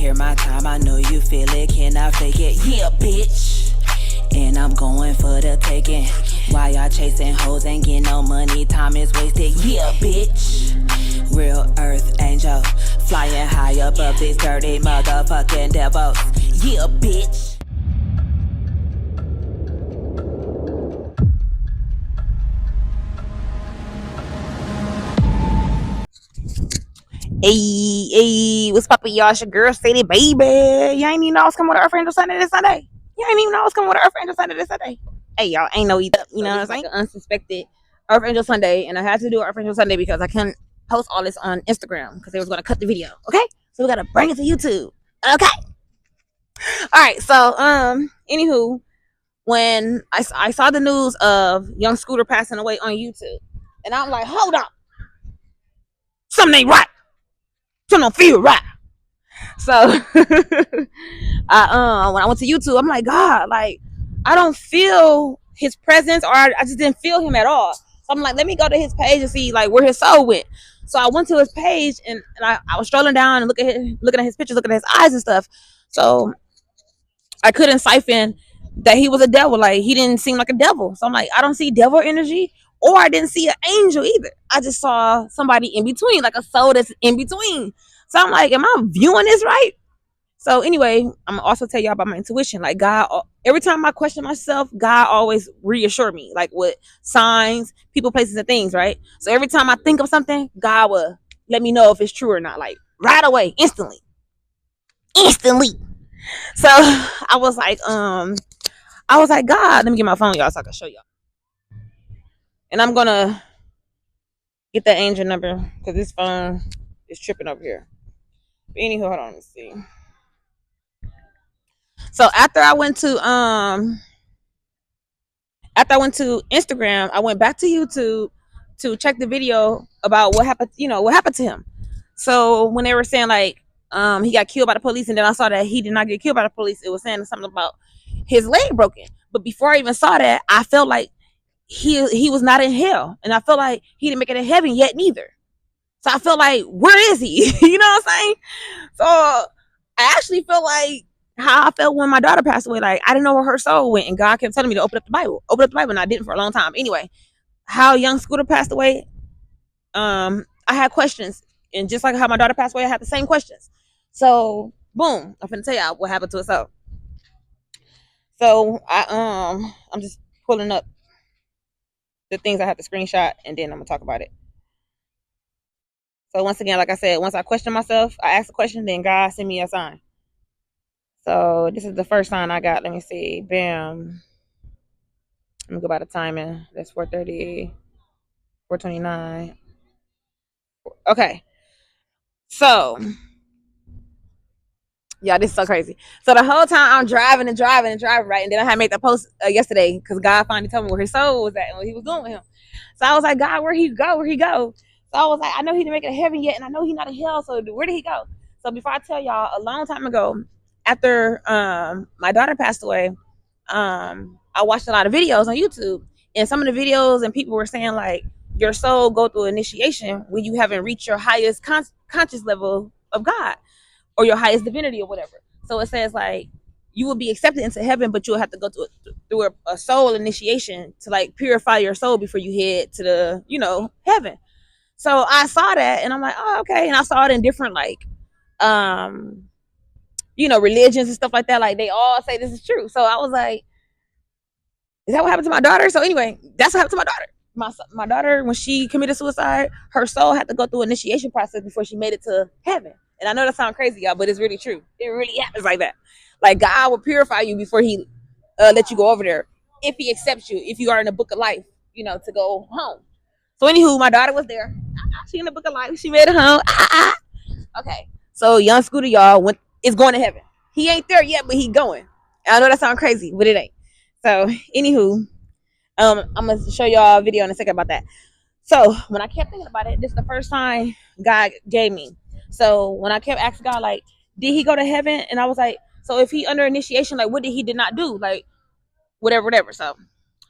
Here my time, I know you feel it, can I fake it? Yeah, bitch. And I'm going for the taking. Why y'all chasing hoes ain't getting no money, time is wasted. Yeah, bitch. Real earth angel, flying high above these dirty motherfucking devils. Yeah, bitch. Hey, hey, what's poppin', y'all? It's your girl, Sadie, baby. You ain't even know I was coming with Earth Angel Sunday this Sunday. You ain't even know I was coming with Earth Angel Sunday this Sunday. Hey, y'all, ain't no either. You know what I'm saying? Like an unsuspected Earth Angel Sunday, and I had to do Earth Angel Sunday because I couldn't post all this on Instagram because they was gonna cut the video. Okay, so we gotta bring it to YouTube. Okay. All right. So, anywho, when I saw the news of Young Scooter passing away on YouTube, and I'm like, hold up, something ain't right. Something don't feel right. So when I went to YouTube, I'm like, God, like I don't feel his presence, or I just didn't feel him at all. So I'm like, let me go to his page and see like where his soul went. So I went to his page and I was strolling down and looking at his pictures, looking at his eyes and stuff. So I couldn't siphon that he was a devil. Like he didn't seem like a devil. So I'm like, I don't see devil energy, or I didn't see an angel either. I just saw somebody in between, like a soul that's in between. So I'm like, am I viewing this right? So anyway, I'm gonna also tell y'all about my intuition. Like God, every time I question myself, God always reassure me, like with signs, people, places, and things, right? So every time I think of something, God will let me know if it's true or not, like right away, instantly. So I was like, God, let me get my phone, y'all, so I can show y'all. And I'm gonna get that angel number because this phone is tripping over here. But anywho, hold on, let me see. So after I went to Instagram, I went back to YouTube to check the video about what happened, what happened to him. So when they were saying like he got killed by the police, and then I saw that he did not get killed by the police, it was saying something about his leg broken. But before I even saw that, I felt like he was not in hell, and I felt like he didn't make it in heaven yet neither. So I felt like, where is he? You know what I'm saying? So I actually feel like how I felt when my daughter passed away. Like I didn't know where her soul went, and God kept telling me to open up the Bible, and I didn't for a long time. Anyway, how Young Scooter passed away, I had questions, and just like how my daughter passed away, I had the same questions. So boom, I'm gonna tell y'all what happened to us all. So I'm just pulling up the things I have to screenshot, and then I'm gonna talk about it. So once again, like I said, once I question myself, I ask a question, then God send me a sign. So this is the first sign I got. Let me see. Bam. Let me go by the timing. That's 4:30, 4:29. Okay. So yeah, this is so crazy. So the whole time I'm driving and driving and driving, right? And then I had made the post yesterday because God finally told me where his soul was at and what he was doing with him. So I was like, God, where he go? Where he go? So I was like, I know he didn't make it to heaven yet, and I know he's not in hell. So where did he go? So before I tell y'all, a long time ago, after my daughter passed away, I watched a lot of videos on YouTube, and some of the videos and people were saying like your soul go through initiation when you haven't reached your highest conscious level of God or your highest divinity or whatever. So it says like you will be accepted into heaven, but you'll have to go through a soul initiation to like purify your soul before you head to the heaven. So I saw that and I'm like, oh, okay. And I saw it in different like um religions and stuff like that. Like they all say this is true. So I was like, is that what happened to my daughter? So anyway, that's what happened to my daughter. My daughter, when she committed suicide, her soul had to go through an initiation process before she made it to heaven. And I know that sounds crazy, y'all, but it's really true. It really happens like that. Like God will purify you before He let you go over there, if He accepts you, if you are in the book of life, to go home. So anywho, my daughter was there. She in the book of life. She made it home. Okay. So Young Scooter, y'all, is going to heaven. He ain't there yet, but he going. And I know that sounds crazy, but it ain't. So anywho, I'm gonna show y'all a video in a second about that. So when I kept thinking about it, this is the first time God gave me. So when I kept asking God, like, did he go to heaven? And I was like, so if he under initiation, like, what did not do? Like, whatever. So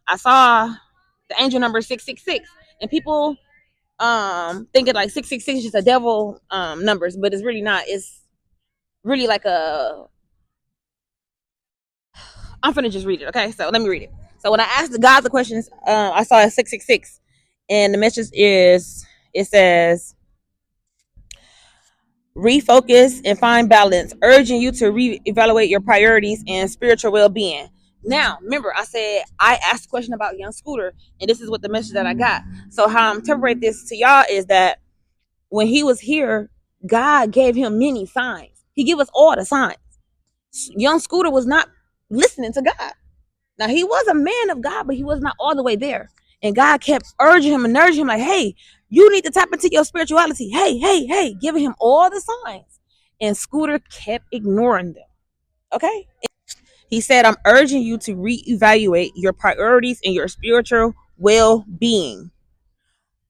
I saw the angel number 666, and people thinking like 666 is just a devil numbers, but it's really not. really like a. I'm finna just read it. Okay, so let me read it. So when I asked the God the questions, I saw a 666, and the message is it says refocus and find balance, urging you to reevaluate your priorities and spiritual well-being. Now, remember, I said I asked a question about young Scooter, and this is what the message that I got. So how I'm interpreting this to y'all is that when he was here, God gave him many signs. He gave us all the signs. Young Scooter was not listening to God. Now he was a man of God, but he was not all the way there. And God kept urging him and nudging him, like, hey, you need to tap into your spirituality. Hey, hey, hey, giving him all the signs. And Scooter kept ignoring them. Okay? He said, I'm urging you to reevaluate your priorities and your spiritual well-being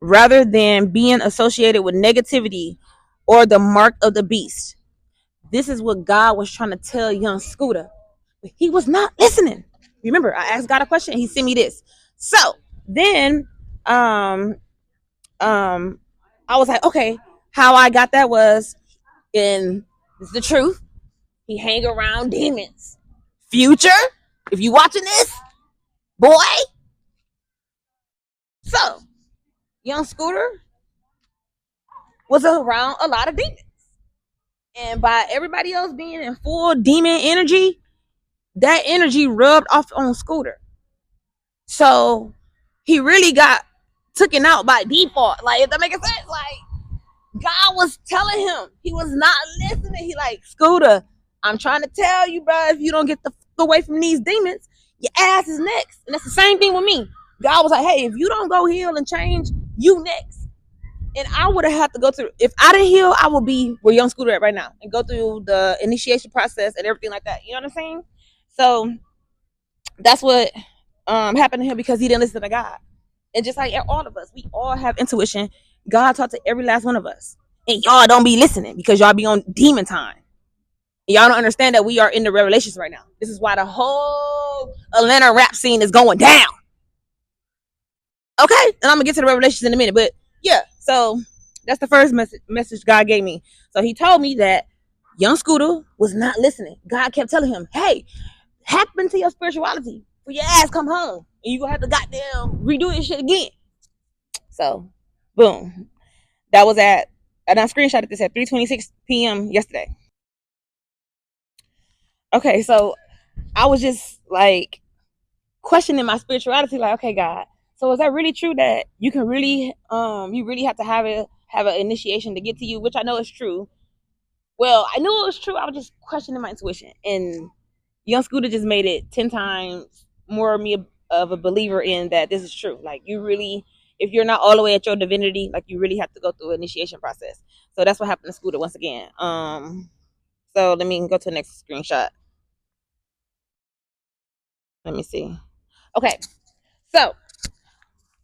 rather than being associated with negativity or the mark of the beast. This is what God was trying to tell young Scooter. But he was not listening. Remember, I asked God a question and he sent me this. So then I was like, okay, how I got that was in this is the truth. He hang around demons. Future, if you watching this, boy. So young Scooter was around a lot of demons. And by everybody else being in full demon energy, that energy rubbed off on Scooter. So he really got taken out by default. Like, if that makes sense, like God was telling him he was not listening. He like, Scooter, I'm trying to tell you, bro, if you don't get the fuck away from these demons, your ass is next. And that's the same thing with me. God was like, hey, if you don't go heal and change, you next. And I would have had to go through. If I didn't heal, I would be where young Scooter at right now and go through the initiation process and everything like that. You know what I'm saying? So that's what happened to him because he didn't listen to God. And just like all of us, we all have intuition. God talked to every last one of us. And y'all don't be listening because y'all be on demon time. And y'all don't understand that we are in the revelations right now. This is why the whole Atlanta rap scene is going down. Okay? And I'm going to get to the revelations in a minute. But yeah, so that's the first message God gave me. So he told me that young Scooter was not listening. God kept telling him, hey, happen to your spirituality for your ass come home. And you gonna have to goddamn redo this shit again. So, boom. That was at, and I screenshotted this at 3:26 p.m. yesterday. Okay, so I was just like questioning my spirituality, like, okay, God, so is that really true that you can really, you really have to have an initiation to get to you, which I know is true. Well, I knew it was true. I was just questioning my intuition, and young Scooter just made it 10 times more of me of a believer in that this is true. Like, you really, if you're not all the way at your divinity, like, you really have to go through an initiation process. So that's what happened to Scooter once again. So let me go to the next screenshot. Let me see. Okay, so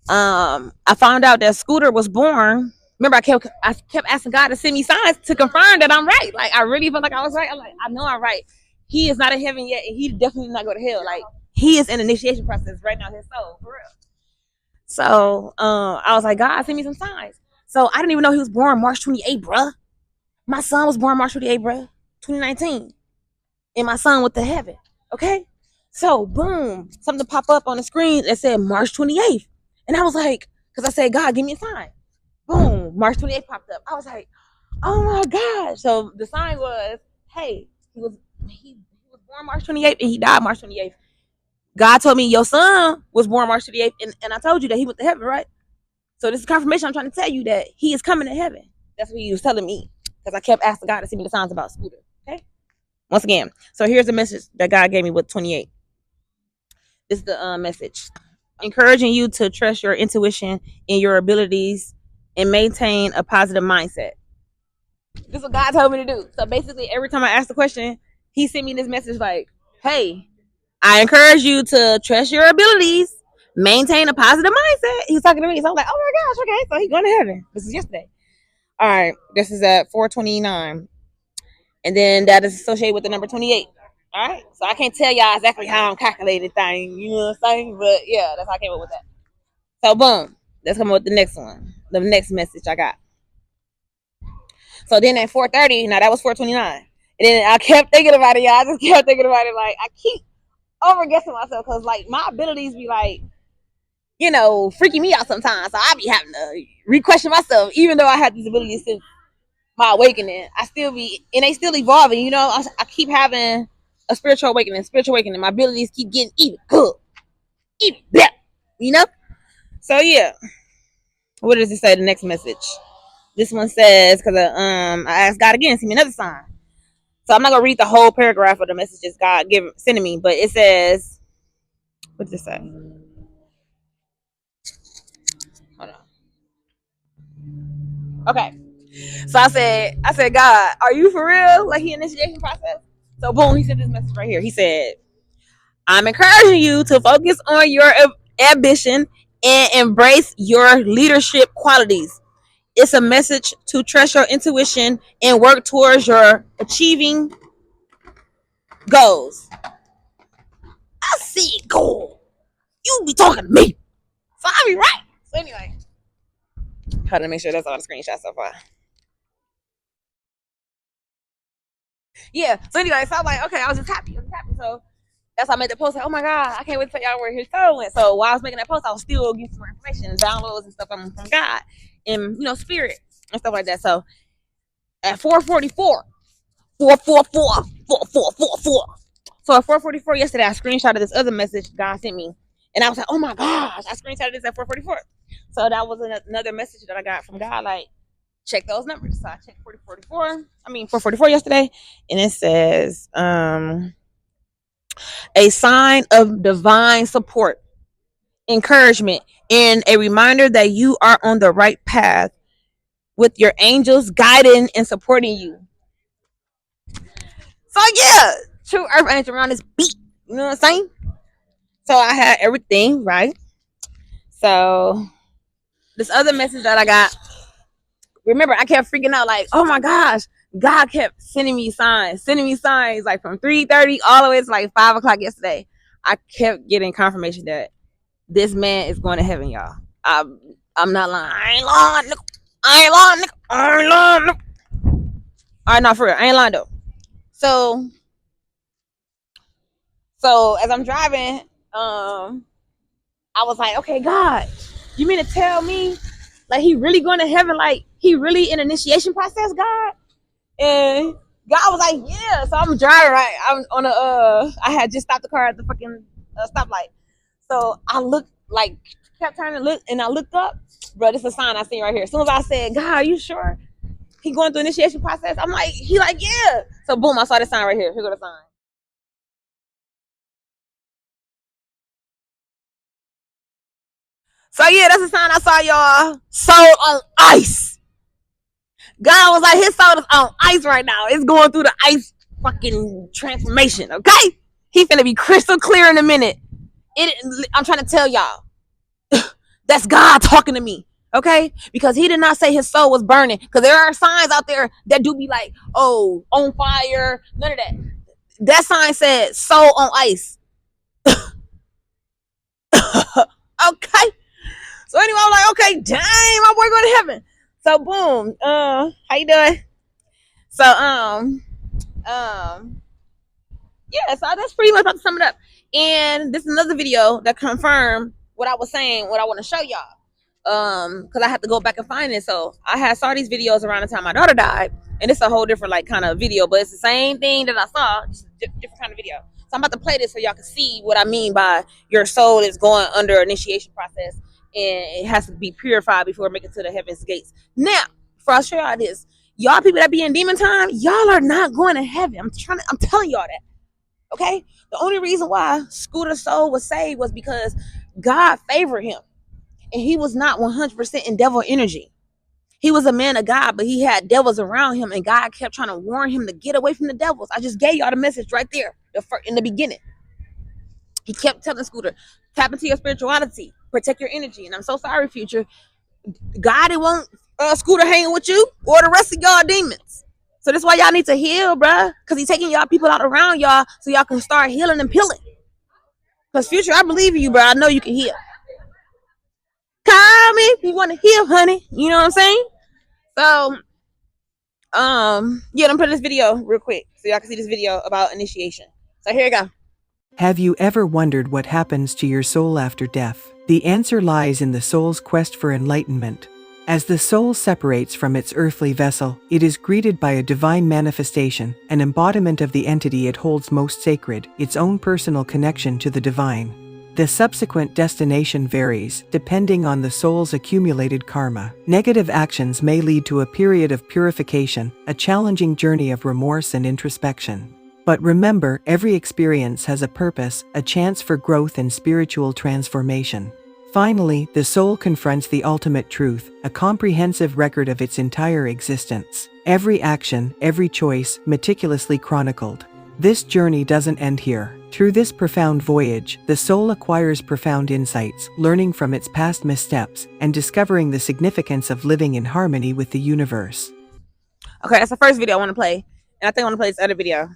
I found out that Scooter was born. Remember, I kept asking God to send me signs to confirm that I'm right. Like, I really felt like I was right. I'm like, I know I'm right. He is not in heaven yet, and he definitely not go to hell. Like, he is in initiation process right now, his soul, for real. So I was like, God, send me some signs. So I didn't even know he was born March 28th, bruh. My son was born March 28th, bruh, 2019. And my son went to heaven. Okay? So boom, something pop up on the screen that said March 28th. And I was like, because I said, God, give me a sign. Boom, March 28th popped up. I was like, oh my God. So the sign was, hey, he was born March 28th and he died March 28th. God told me your son was born March 28th, and I told you that he went to heaven, right? So this is confirmation. I'm trying to tell you that he is coming to heaven. That's what he was telling me because I kept asking God to send me the signs about Scooter. Okay. Once again, so here's the message that God gave me with 28. This is the message. Encouraging you to trust your intuition and your abilities and maintain a positive mindset. This is what God told me to do. So basically, every time I ask the question, he sent me this message like, hey, I encourage you to trust your abilities, maintain a positive mindset. He's talking to me. So I'm like, oh my gosh, okay. So he's going to heaven. This is yesterday. All right. This is at 4:29. And then that is associated with the number 28. All right. So I can't tell y'all exactly how I'm calculating thing. You know what I'm saying? But yeah, that's how I came up with that. So boom. Let's come up with the next one. The next message I got. So then at 4:30, now that was 4:29. And then I kept thinking about it, y'all. I just kept thinking about it. Like, I keep over guessing myself because, like, my abilities be like, you know, freaking me out sometimes. So I be having to re-question myself, even though I had these abilities since my awakening. I still be, and they still evolving. You know, I keep having a spiritual awakening, My abilities keep getting even good, even better. You know. So yeah, what does it say? The next message. This one says, because I asked God again, send me another sign. So I'm not gonna read the whole paragraph of the messages God sending me, but it says, what does it say? Hold on. Okay. So I said, God, are you for real? Like, he initiation process. So boom, he sent this message right here. He said, I'm encouraging you to focus on your ambition and embrace your leadership qualities. It's a message to trust your intuition and work towards your achieving goals. I see goal. You be talking to me. So I be right. So anyway, how to make sure that's all the screenshots so far. Yeah. So anyway, so I'm like, okay, I was just happy. So that's why I made the post. Like, oh my God, I can't wait to tell y'all where his soul went. So while I was making that post, I was still getting some more information and downloads and stuff from God and, you know, spirit and stuff like that. So at 4:44, 444, 4444. So at 4:44 yesterday, I screenshotted this other message God sent me. And I was like, oh my gosh, I screenshotted this at 4:44. So that was another message that I got from God, like, check those numbers. So I checked 4:44 yesterday. And it says, a sign of divine support, encouragement, and a reminder that you are on the right path with your angels guiding and supporting you. So yeah, true earth angel around this beat. You know what I'm saying? So I had everything right. So this other message that I got, remember, I kept freaking out like, oh my gosh, God kept sending me signs like from 3:30 all the way to like 5 o'clock yesterday. I kept getting confirmation that this man is going to heaven, y'all. I'm not lying. I ain't lying, nigga. All right, not for real. I ain't lying though. So as I'm driving, I was like, okay, God, you mean to tell me, like, he really going to heaven? Like, he really in initiation process, God? And God was like, yeah. So I'm driving, right? I'm on I had just stopped the car at the fucking stoplight. So I looked, like, kept turning to look, and I looked up, bro, this is a sign I seen right here. As soon as I said, God, are you sure he going through initiation process? I'm like, he like, yeah. So boom, I saw the sign right here. Here go the sign. So yeah, that's a sign I saw, y'all. Soul on ice. God was like, his soul is on ice right now. It's going through the ice fucking transformation, okay? He finna be crystal clear in a minute. I'm trying to tell y'all, that's God talking to me, okay? Because he did not say his soul was burning. Because there are signs out there that do be like, oh, on fire, none of that. That sign said soul on ice. Okay. So anyway, I'm like, okay, dang, my boy going to heaven. So boom, how you doing? So yeah, so that's pretty much about to sum it up. And this is another video that confirmed what I was saying, what I want to show y'all. Because I have to go back and find it. So I had saw these videos around the time my daughter died, and it's a whole different like kind of video, but it's the same thing that I saw, just different kind of video. So I'm about to play this so y'all can see what I mean by your soul is going under initiation process, and it has to be purified before it make it to the heaven's gates. Now, before I show y'all this, y'all people that be in demon time, y'all are not going to heaven. I'm telling y'all that. Okay? The only reason why Scooter Soul was saved was because God favored him. And he was not 100% in devil energy. He was a man of God, but he had devils around him, and God kept trying to warn him to get away from the devils. I just gave y'all the message right there in the beginning. He kept telling Scooter, tap into your spirituality, protect your energy. And I'm so sorry, Future. God, it won't Scooter hanging with you or the rest of y'all demons. So that's why y'all need to heal, bruh. Because he's taking y'all people out around y'all so y'all can start healing and peeling. Because Future, I believe in you, bro. I know you can heal. Call me if you want to heal, honey. You know what I'm saying? So, yeah, I'm putting this video real quick. so y'all can see this video about initiation. So here you go. Have you ever wondered what happens to your soul after death? The answer lies in the soul's quest for enlightenment. As the soul separates from its earthly vessel, it is greeted by a divine manifestation, an embodiment of the entity it holds most sacred, its own personal connection to the divine. The subsequent destination varies, depending on the soul's accumulated karma. Negative actions may lead to a period of purification, a challenging journey of remorse and introspection. But remember, every experience has a purpose, a chance for growth and spiritual transformation. Finally, the soul confronts the ultimate truth, a comprehensive record of its entire existence. Every action, every choice, meticulously chronicled. This journey doesn't end here. Through this profound voyage, the soul acquires profound insights, learning from its past missteps, and discovering the significance of living in harmony with the universe. Okay, that's the first video I want to play. And I think I want to play this other video.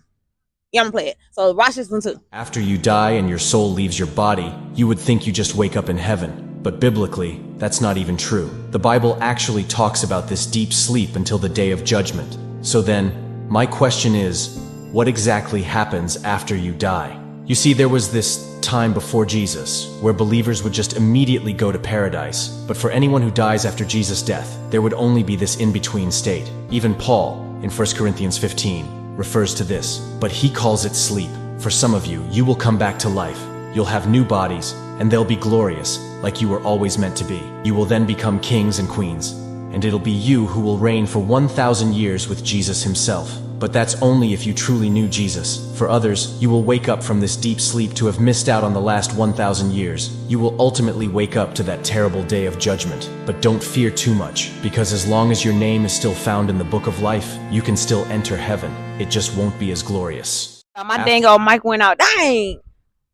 Yeah, I'm gonna play it. So watch this one too. After you die and your soul leaves your body, you would think you just wake up in heaven. But biblically, that's not even true. The Bible actually talks about this deep sleep until the day of judgment. So then, my question is, what exactly happens after you die? You see, there was this time before Jesus where believers would just immediately go to paradise. But for anyone who dies after Jesus' death, there would only be this in-between state. Even Paul, in 1 Corinthians 15, refers to this, but he calls it sleep. For some of you, you will come back to life. You'll have new bodies, and they'll be glorious, like you were always meant to be. You will then become kings and queens, and it'll be you who will reign for 1,000 years with Jesus himself. But that's only if you truly knew Jesus. For others, you will wake up from this deep sleep to have missed out on the last 1,000 years. You will ultimately wake up to that terrible day of judgment. But don't fear too much, because as long as your name is still found in the book of life, you can still enter heaven. It just won't be as glorious. My dang old mic went out. Dang!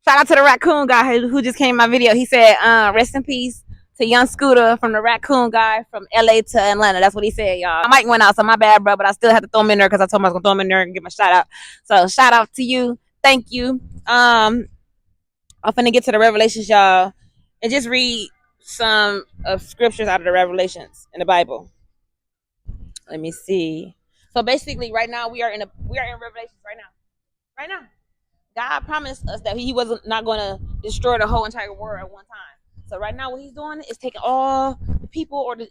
Shout out to the raccoon guy who just came in my video. He said, rest in peace to young Scooter from the raccoon guy from LA to Atlanta. That's what he said, y'all. My mic went out, so my bad, bro, but I still have to throw him in there because I told him I was going to throw him in there and give my shout out. So shout out to you. Thank you. I'm finna get to the Revelations, y'all, and just read some of scriptures out of the Revelations in the Bible. Let me see. So basically, right now we are in Revelations right now. Right now, God promised us that He wasn't not going to destroy the whole entire world at one time. So right now, what He's doing is taking all the people, or the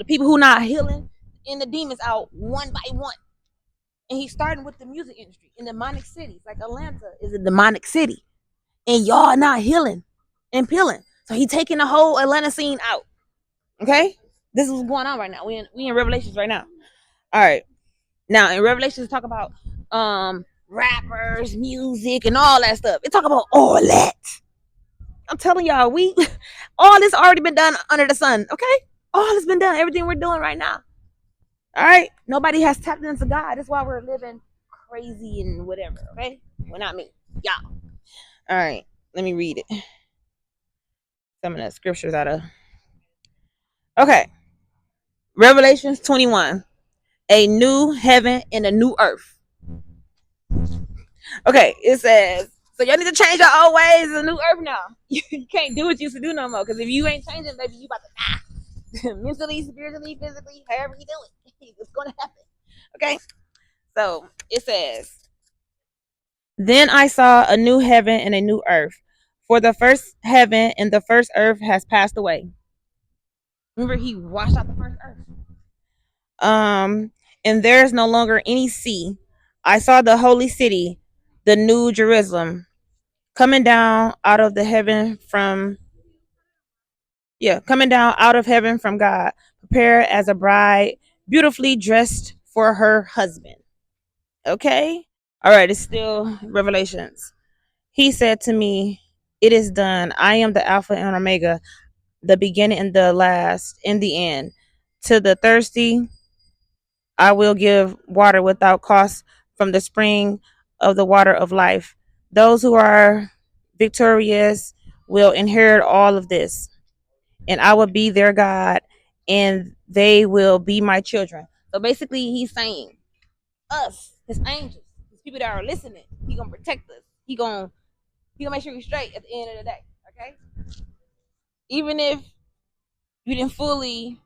people who not healing, and the demons out one by one. And He's starting with the music industry in demonic cities, like Atlanta is a demonic city, and y'all not healing and peeling. So He's taking the whole Atlanta scene out. Okay, this is what's going on right now. We in Revelations right now. All right, now in Revelations talk about rappers, music, and all that stuff. It talk about all that. I'm telling y'all, all this already been done under the sun, okay? All has been done. Everything we're doing right now. All right? Nobody has tapped into God. That's why we're living crazy and whatever, okay? Well, not me. Y'all. All right. Let me read it. Some of the scriptures out of... Okay. Revelations 21. A new heaven and a new earth. Okay, it says, so y'all need to change your old ways. It's a new earth now. You can't do what you used to do no more. Because if you ain't changing, baby, you about to die. Mentally, spiritually, physically, however you do it. It's going to happen. Okay? So, it says, then I saw a new heaven and a new earth. For the first heaven and the first earth has passed away. Remember, He washed out the first earth. And there is no longer any sea. I saw the holy city, the new Jerusalem, coming down out of heaven from God, prepared as a bride, beautifully dressed for her husband. Okay? All right, it's still Revelations. He said to me, it is done. I am the Alpha and Omega, the beginning and the last, and the end. To the thirsty, I will give water without cost from the spring of the water of life. Those who are victorious will inherit all of this, and I will be their God, and they will be my children. So basically, He's saying, us, His angels, His people that are listening, He gonna protect us. He gonna make sure we're straight at the end of the day. Okay, even if you didn't fully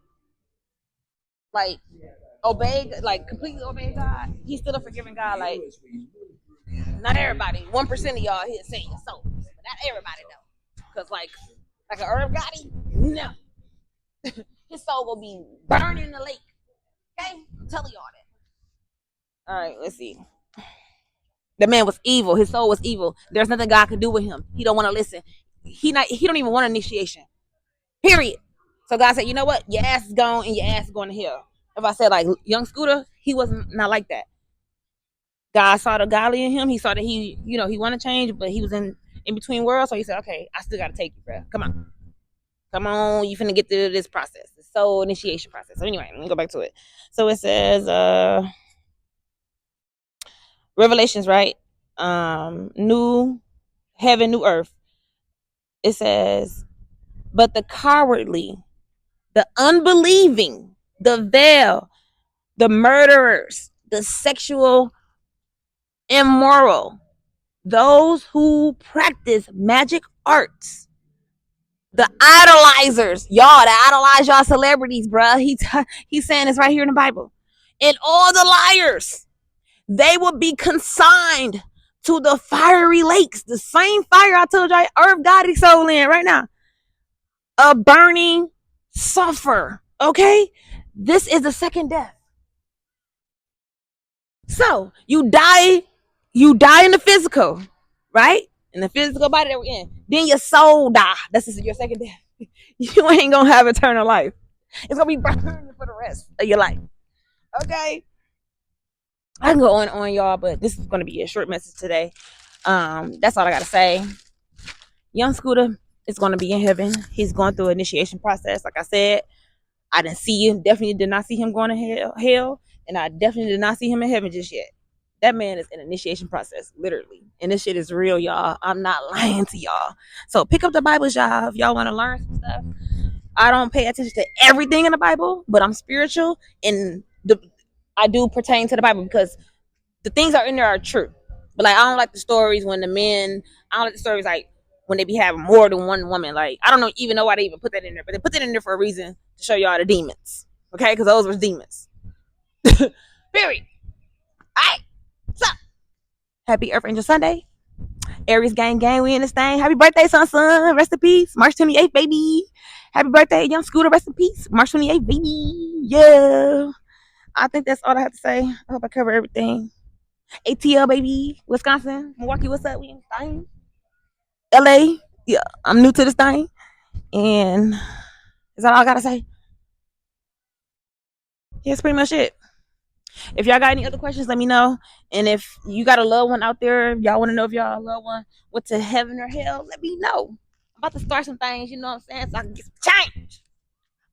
obey, like completely obey God, he's still a forgiving God. Like, not everybody, 1% of y'all he'll save your soul, but not everybody though. Cause like an Irv Gotti, no, his soul will be burning in the lake. Okay, I'm telling y'all that. All right, let's see. The man was evil. His soul was evil. There's nothing God could do with him. He don't want to listen. He don't even want initiation. Period. So God said, you know what? Your ass is gone and your ass is going to hell. If I said like young Scooter, he wasn't not like that. God saw the godly in him. He saw that he wanted to change, but he was in between worlds. So he said, okay, I still got to take you, bro. Come on. You finna get through this process, the soul initiation process. So anyway, let me go back to it. So it says, Revelations, right? New heaven, new earth. It says, but the cowardly, the unbelieving, the veil, the murderers, the sexual immoral, those who practice magic arts, the idolizers, y'all that idolize y'all celebrities, bruh. He's saying this right here in the Bible. And all the liars, they will be consigned to the fiery lakes. The same fire I told y'all Irv Gotti soul in right now. A burning sulfur. Okay? This is the second death. So you die in the physical, right? In the physical body that we're in. Then your soul die. That's your second death. You ain't gonna have eternal life. It's gonna be burning for the rest of your life. Okay? I can go on, y'all, but this is gonna be a short message today. That's all I gotta say. Young Scooter is gonna be in heaven. He's going through an initiation process. Like I said, I didn't see him. Definitely did not see him going to hell, and I definitely did not see him in heaven just yet. That man is in an initiation process, literally. And this shit is real, y'all. I'm not lying to y'all. So pick up the Bibles, y'all, if y'all want to learn some stuff. I don't pay attention to everything in the Bible, but I'm spiritual, and I do pertain to the Bible because the things that are in there are true. But like, I don't like the stories when I don't like the stories like when they be having more than one woman. Like, I don't even know why they even put that in there, but they put that in there for a reason to show y'all the demons. Okay? Because those were demons. Period. Alright. So, happy Earth Angel Sunday. Aries gang, we in this thing. Happy birthday, son. Rest in peace. March 28th, baby. Happy birthday, young Scooter. Rest in peace. March 28th, baby. Yeah. I think that's all I have to say. I hope I cover everything. ATL, baby. Wisconsin. Milwaukee, what's up? We in this thing. LA. Yeah, I'm new to this thing. And is that all I gotta say? Yeah, that's pretty much it. If y'all got any other questions, let me know. And if you got a loved one out there, y'all want to know if y'all loved one went to heaven or hell, let me know. I'm about to start some things, you know what I'm saying, so I can get some change.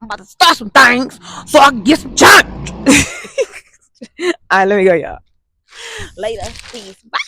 I'm about to start some things so I can get some change. All right, let me go, y'all. Later. Peace. Bye.